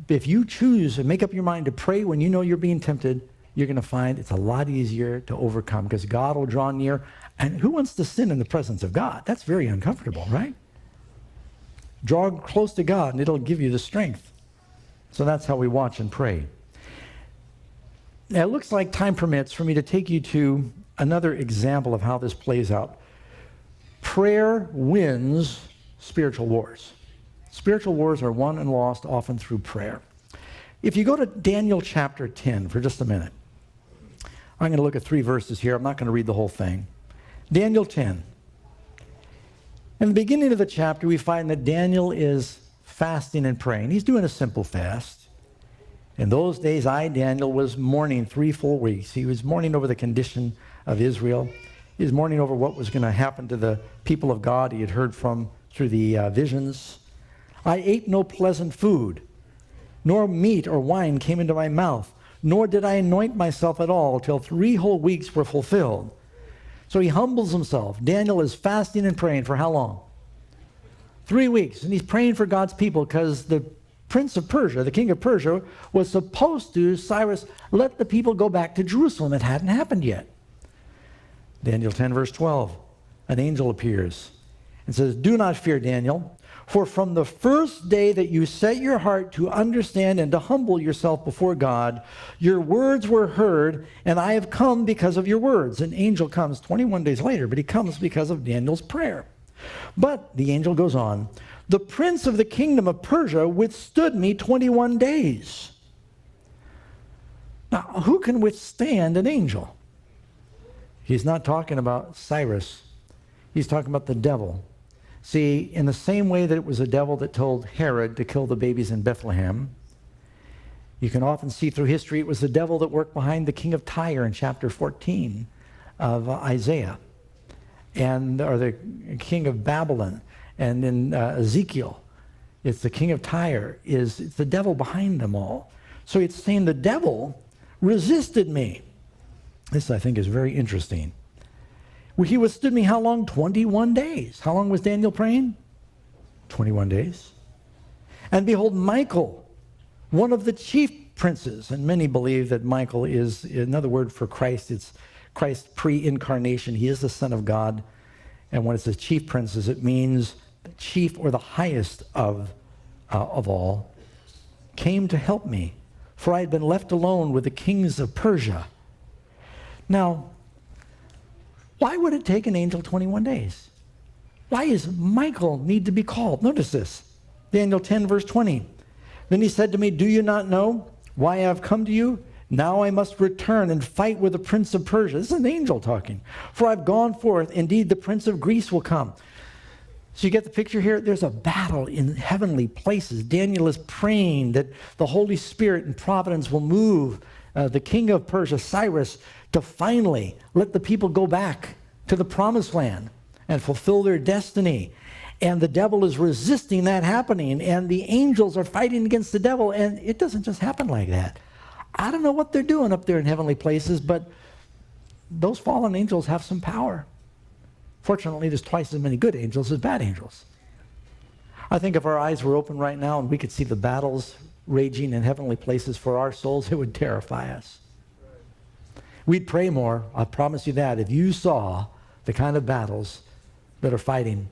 If you choose and make up your mind to pray when you know you're being tempted, you're going to find it's a lot easier to overcome because God will draw near. And who wants to sin in the presence of God? That's very uncomfortable, right? Draw close to God and it'll give you the strength. So that's how we watch and pray. Now, it looks like time permits for me to take you to another example of how this plays out. Prayer wins spiritual wars. Spiritual wars are won and lost often through prayer. If you go to Daniel chapter 10 for just a minute, I'm going to look at 3 verses here. I'm not going to read the whole thing. Daniel 10. In the beginning of the chapter, we find that Daniel is fasting and praying. He's doing a simple fast. In those days, I, Daniel, was mourning 3 full weeks. He was mourning over the condition of Israel. He was mourning over what was going to happen to the people of God he had heard from through the visions. I ate no pleasant food, nor meat or wine came into my mouth, nor did I anoint myself at all till 3 whole weeks were fulfilled. So he humbles himself. Daniel is fasting and praying for how long? 3 weeks. And he's praying for God's people because the prince of Persia, the king of Persia, was supposed to, Cyrus, let the people go back to Jerusalem. It hadn't happened yet. Daniel 10, verse 12. An angel appears and says, "Do not fear, Daniel, for from the first day that you set your heart to understand and to humble yourself before God, your words were heard, and I have come because of your words." An angel comes 21 days later, but he comes because of Daniel's prayer. But the angel goes on, "The prince of the kingdom of Persia withstood me 21 days. Now, who can withstand an angel? He's not talking about Cyrus. He's talking about the devil. See, in the same way that it was the devil that told Herod to kill the babies in Bethlehem, you can often see through history it was the devil that worked behind the king of Tyre in chapter 14 of Isaiah, or the king of Babylon. And in Ezekiel, it's the king of Tyre. It's the devil behind them all. So it's saying the devil resisted me. This, I think, is very interesting. Well, he withstood me how long? 21 days. How long was Daniel praying? 21 days. And behold, Michael, one of the chief princes, and many believe that Michael is another word for Christ. It's Christ's pre-incarnation. He is the Son of God. And when it says chief princes, it means the chief or the highest of all, came to help me, for I had been left alone with the kings of Persia. Now, why would it take an angel 21 days? Why does Michael need to be called? Notice this. Daniel 10, verse 20. Then he said to me, "Do you not know why I have come to you? Now I must return and fight with the prince of Persia." This is an angel talking. "For I've gone forth. Indeed, the prince of Greece will come." So you get the picture here? There's a battle in heavenly places. Daniel is praying that the Holy Spirit and providence will move the king of Persia, Cyrus, to finally let the people go back to the promised land and fulfill their destiny. And the devil is resisting that happening, and the angels are fighting against the devil, and it doesn't just happen like that. I don't know what they're doing up there in heavenly places, but those fallen angels have some power. Fortunately, there's twice as many good angels as bad angels. I think if our eyes were open right now and we could see the battles raging in heavenly places for our souls, it would terrify us. We'd pray more, I promise you that. If you saw the kind of battles that are fighting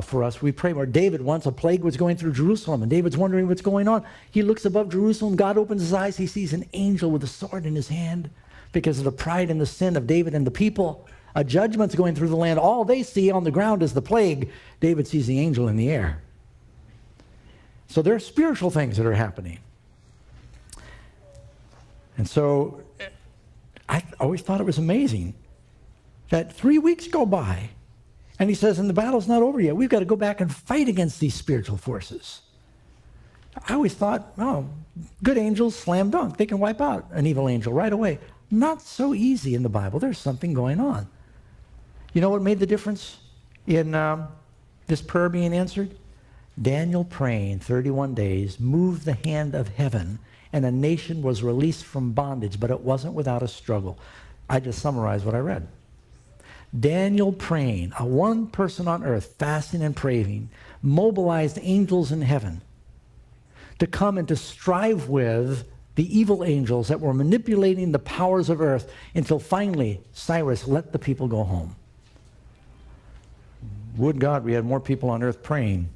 for us, we pray more. David, once a plague was going through Jerusalem, and David's wondering what's going on. He looks above Jerusalem. God opens his eyes. He sees an angel with a sword in his hand because of the pride and the sin of David and the people. A judgment's going through the land. All they see on the ground is the plague. David sees the angel in the air. So there are spiritual things that are happening. And so I always thought it was amazing that 3 weeks go by, and he says, and the battle's not over yet. We've got to go back and fight against these spiritual forces. I always thought, oh, good angels, slam dunk. They can wipe out an evil angel right away. Not so easy in the Bible. There's something going on. You know what made the difference in this prayer being answered? Daniel praying 31 days moved the hand of heaven, and a nation was released from bondage, but it wasn't without a struggle. I just summarized what I read. Daniel praying, a one person on earth, fasting and praying, mobilized angels in heaven to come and to strive with the evil angels that were manipulating the powers of earth until finally Cyrus let the people go home. Would God we had more people on earth praying.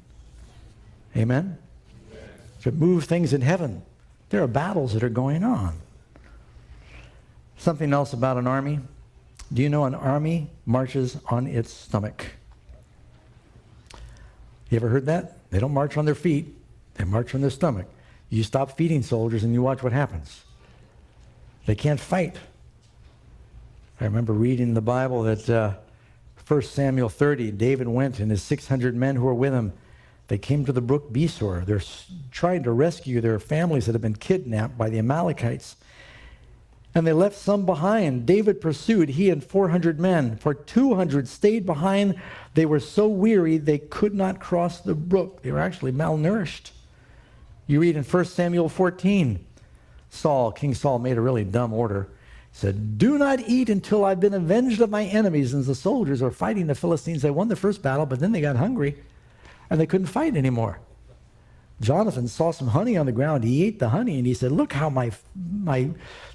Amen? To move things in heaven. There are battles that are going on. Something else about an army. Do you know an army marches on its stomach? You ever heard that? They don't march on their feet. They march on their stomach. You stop feeding soldiers and you watch what happens. They can't fight. I remember reading in the Bible that 1 Samuel 30, David went and his 600 men who were with him, they came to the brook Besor. They're trying to rescue their families that have been kidnapped by the Amalekites. And they left some behind. David pursued, he and 400 men. For 200 stayed behind. They were so weary they could not cross the brook. They were actually malnourished. You read in 1 Samuel 14, King Saul made a really dumb order. He said, do not eat until I've been avenged of my enemies. And the soldiers were fighting the Philistines. They won the first battle, but then they got hungry and they couldn't fight anymore. Jonathan saw some honey on the ground. He ate the honey and he said, look how my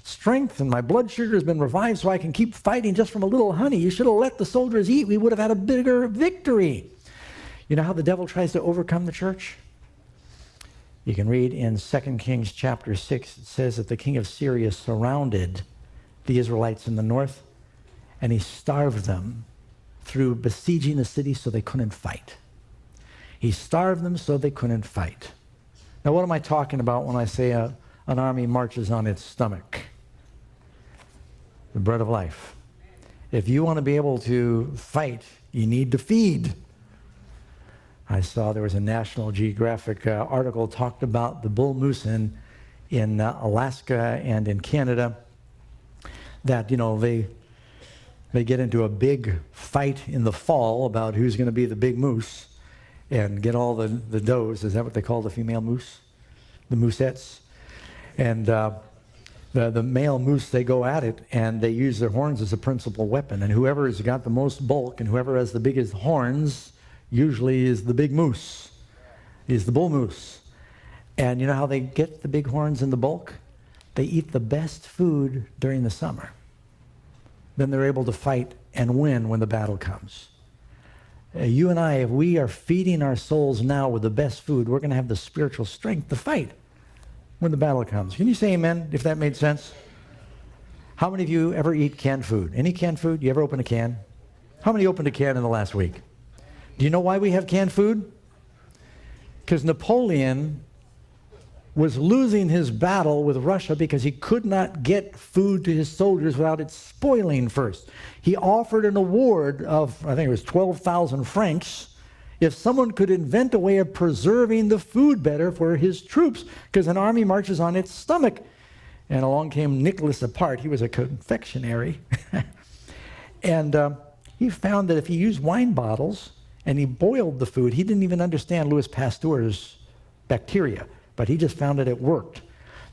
strength and my blood sugar has been revived so I can keep fighting just from a little honey. You should have let the soldiers eat. We would have had a bigger victory. You know how the devil tries to overcome the church? You can read in 2 Kings chapter 6, it says that the king of Syria surrounded the Israelites in the north and he starved them through besieging the city so they couldn't fight. He starved them so they couldn't fight. Now, what am I talking about when I say an army marches on its stomach? The bread of life. If you want to be able to fight, you need to feed. I saw there was a National Geographic article talked about the bull moose in Alaska and in Canada, that, you know, they get into a big fight in the fall about who's going to be the big moose and get all the does. Is that what they call the female moose? The moosettes. And the male moose, they go at it and they use their horns as a principal weapon. And whoever has got the most bulk and whoever has the biggest horns usually is the big moose, is the bull moose. And you know how they get the big horns and the bulk? They eat the best food during the summer. Then they're able to fight and win when the battle comes. You and I, if we are feeding our souls now with the best food, we're going to have the spiritual strength to fight when the battle comes. Can you say amen, if that made sense? How many of you ever eat canned food? Any canned food? You ever open a can? How many opened a can in the last week? Do you know why we have canned food? Because Napoleon was losing his battle with Russia because he could not get food to his soldiers without it spoiling first. He offered an award of, I think it was 12,000 francs, if someone could invent a way of preserving the food better for his troops, because an army marches on its stomach. And along came Nicholas Apart. He was a confectionery. And he found that if he used wine bottles and he boiled the food, he didn't even understand Louis Pasteur's bacteria. But he just found that it worked.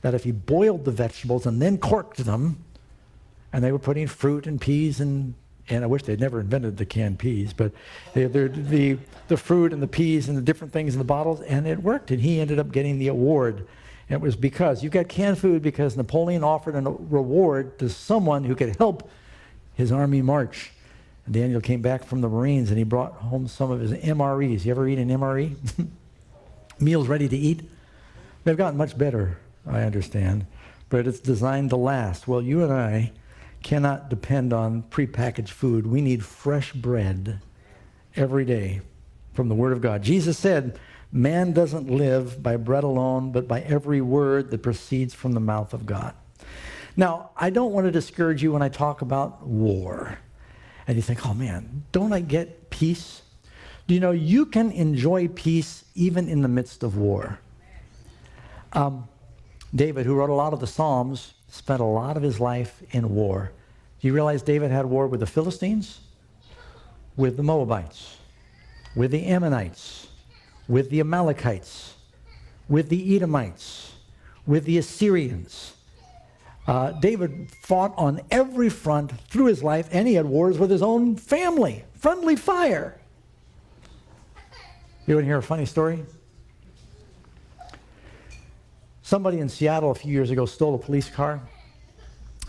That if he boiled the vegetables and then corked them, and they were putting fruit and peas and I wish they'd never invented the canned peas, but the fruit and the peas and the different things in the bottles, and it worked. And he ended up getting the award. And it was because you got canned food because Napoleon offered a reward to someone who could help his army march. And Daniel came back from the Marines and he brought home some of his MREs. You ever eat an MRE? Meals ready to eat? They've gotten much better, I understand, but it's designed to last. Well, you and I cannot depend on prepackaged food. We need fresh bread every day from the Word of God. Jesus said, man doesn't live by bread alone, but by every word that proceeds from the mouth of God. Now, I don't want to discourage you when I talk about war. And you think, oh man, don't I get peace? Do you know you can enjoy peace even in the midst of war? David, who wrote a lot of the Psalms, spent a lot of his life in war. Do you realize David had war with the Philistines, with the Moabites, with the Ammonites, with the Amalekites, with the Edomites, with the Assyrians? David fought on every front through his life, and he had wars with his own family. Friendly fire. You want to hear a funny story? Somebody in Seattle a few years ago stole a police car,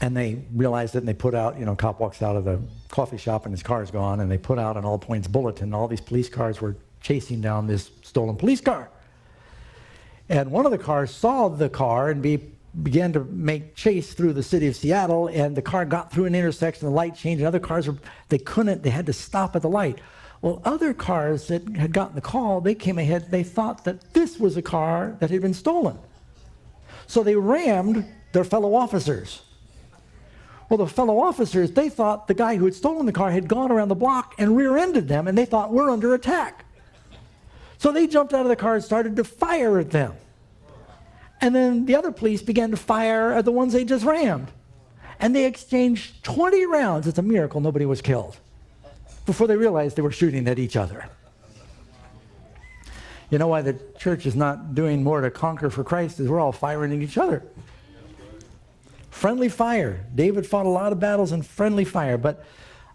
and they realized it, and they put out, you know, cop walks out of the coffee shop and his car is gone, and they put out an all points bulletin. All these police cars were chasing down this stolen police car. And one of the cars saw the car and be began to make chase through the city of Seattle, and the car got through an intersection, the light changed, and other cars, they had to stop at the light. Well, other cars that had gotten the call, they came ahead, they thought that this was a car that had been stolen. So they rammed their fellow officers. Well, the fellow officers, they thought the guy who had stolen the car had gone around the block and rear-ended them, and they thought, we're under attack. So they jumped out of the car and started to fire at them. And then the other police began to fire at the ones they just rammed. And they exchanged 20 rounds. It's a miracle nobody was killed before they realized they were shooting at each other. You know why the church is not doing more to conquer for Christ is we're all firing at each other. Friendly fire. David fought a lot of battles in friendly fire. But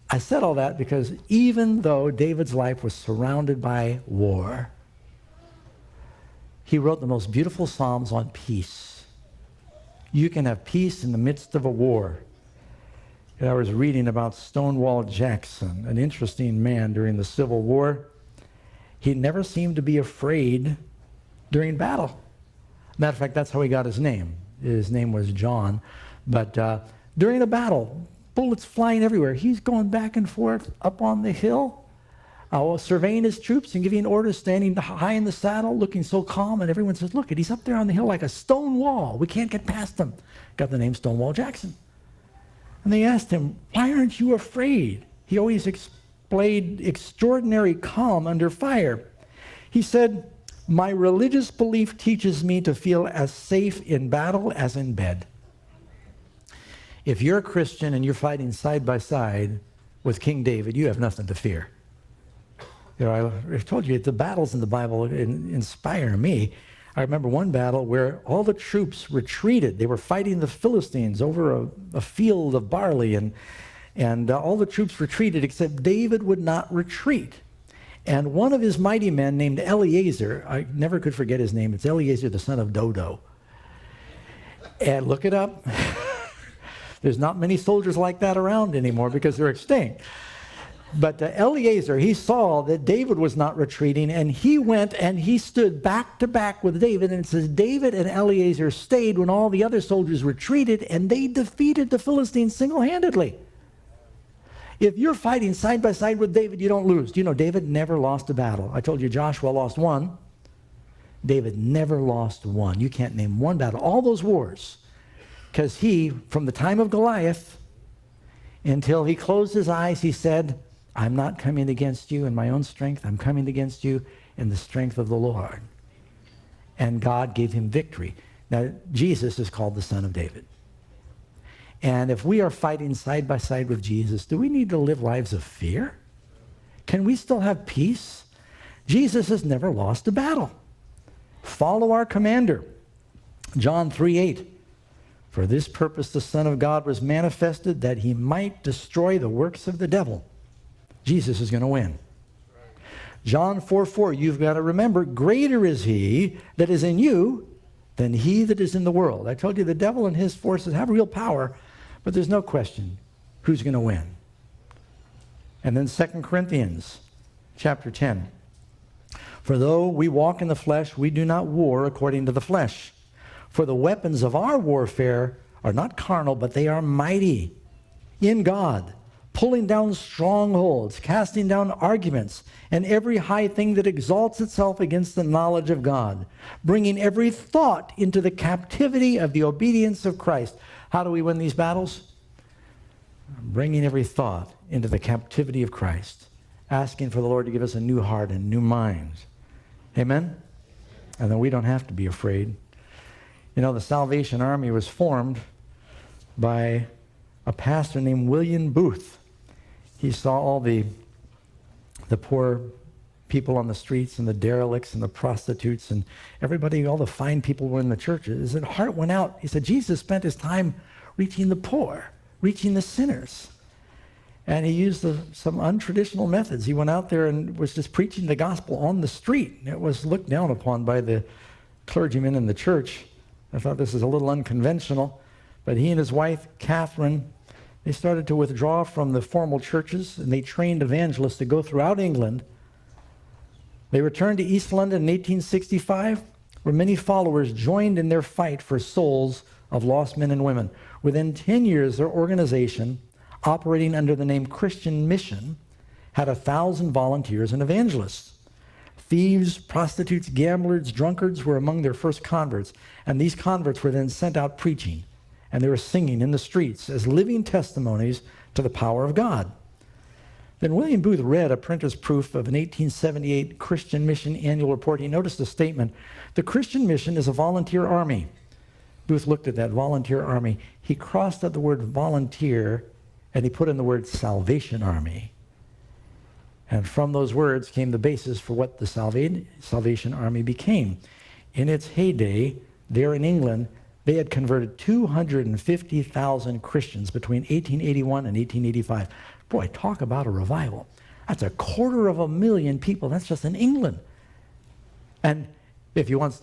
I said all that because even though David's life was surrounded by war, he wrote the most beautiful Psalms on peace. You can have peace in the midst of a war. I was reading about Stonewall Jackson, an interesting man during the Civil War. He never seemed to be afraid during battle. Matter of fact, that's how he got his name. His name was John. But during a battle, bullets flying everywhere, he's going back and forth up on the hill, surveying his troops and giving orders, standing high in the saddle, looking so calm, and everyone says, look, he's up there on the hill like a stone wall. We can't get past him. Got the name Stonewall Jackson. And they asked him, why aren't you afraid? He always displayed extraordinary calm under fire. He said, my religious belief teaches me to feel as safe in battle as in bed. If you're a Christian and you're fighting side by side with King David, you have nothing to fear. You know, I told you, the battles in the Bible inspire me. I remember one battle where all the troops retreated. They were fighting the Philistines over a field of barley, and all the troops retreated except David would not retreat. And one of his mighty men named Eleazar, I never could forget his name, it's Eleazar the son of Dodo. And look it up. There's not many soldiers like that around anymore because they're extinct. But Eleazar, he saw that David was not retreating, and he went and he stood back to back with David, and it says David and Eleazar stayed when all the other soldiers retreated, and they defeated the Philistines single-handedly. If you're fighting side by side with David, you don't lose. Do you know David never lost a battle? I told you Joshua lost one. David never lost one. You can't name one battle. All those wars, because he, from the time of Goliath until he closed his eyes, he said, I'm not coming against you in my own strength. I'm coming against you in the strength of the Lord. And God gave him victory. Now, Jesus is called the Son of David. And if we are fighting side by side with Jesus, do we need to live lives of fear? Can we still have peace? Jesus has never lost a battle. Follow our commander. John 3:8. For this purpose the Son of God was manifested, that he might destroy the works of the devil. Jesus is going to win. John 4:4, you've got to remember, greater is he that is in you than he that is in the world. I told you the devil and his forces have real power, but there's no question who's going to win. And then 2 Corinthians chapter 10. For though we walk in the flesh, we do not war according to the flesh. For the weapons of our warfare are not carnal, but they are mighty in God, pulling down strongholds, casting down arguments, and every high thing that exalts itself against the knowledge of God, bringing every thought into the captivity of the obedience of Christ. How do we win these battles? Bringing every thought into the captivity of Christ, asking for the Lord to give us a new heart and new mind. Amen? And then we don't have to be afraid. You know, the Salvation Army was formed by a pastor named William Booth. He saw all the poor people on the streets and the derelicts and the prostitutes and everybody, all the fine people were in the churches. His heart went out. He said, Jesus spent his time reaching the poor, reaching the sinners. And he used some untraditional methods. He went out there and was just preaching the gospel on the street. It was looked down upon by the clergymen in the church. I thought this is a little unconventional. But he and his wife, Catherine, they started to withdraw from the formal churches, and they trained evangelists to go throughout England. They returned to East London in 1865, where many followers joined in their fight for souls of lost men and women. Within 10 years, their organization, operating under the name Christian Mission, had 1,000 volunteers and evangelists. Thieves, prostitutes, gamblers, drunkards were among their first converts, and these converts were then sent out preaching, and they were singing in the streets as living testimonies to the power of God. Then William Booth read a printer's proof of an 1878 Christian Mission annual report. He noticed a statement, "The Christian Mission is a volunteer army." Booth looked at that volunteer army. He crossed out the word volunteer, and he put in the word Salvation Army. And from those words came the basis for what the Salvation Army became. In its heyday, there in England, they had converted 250,000 Christians between 1881 and 1885. Boy, talk about a revival. That's 250,000 people. That's just in England. And if you want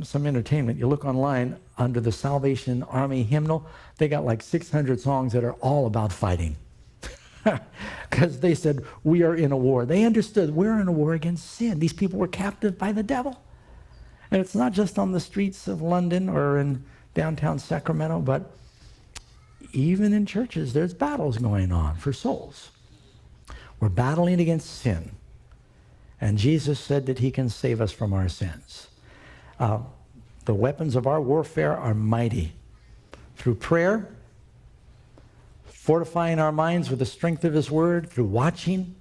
some entertainment, you look online under the Salvation Army hymnal. They got like 600 songs that are all about fighting. Because they said, we are in a war. They understood we're in a war against sin. These people were captive by the devil. And it's not just on the streets of London or in downtown Sacramento, but even in churches, there's battles going on for souls. We're battling against sin. And Jesus said that he can save us from our sins. The weapons of our warfare are mighty. Through prayer, fortifying our minds with the strength of his word, through watching,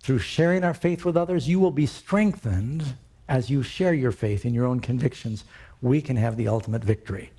through sharing our faith with others, you will be strengthened as you share your faith in your own convictions. We can have the ultimate victory.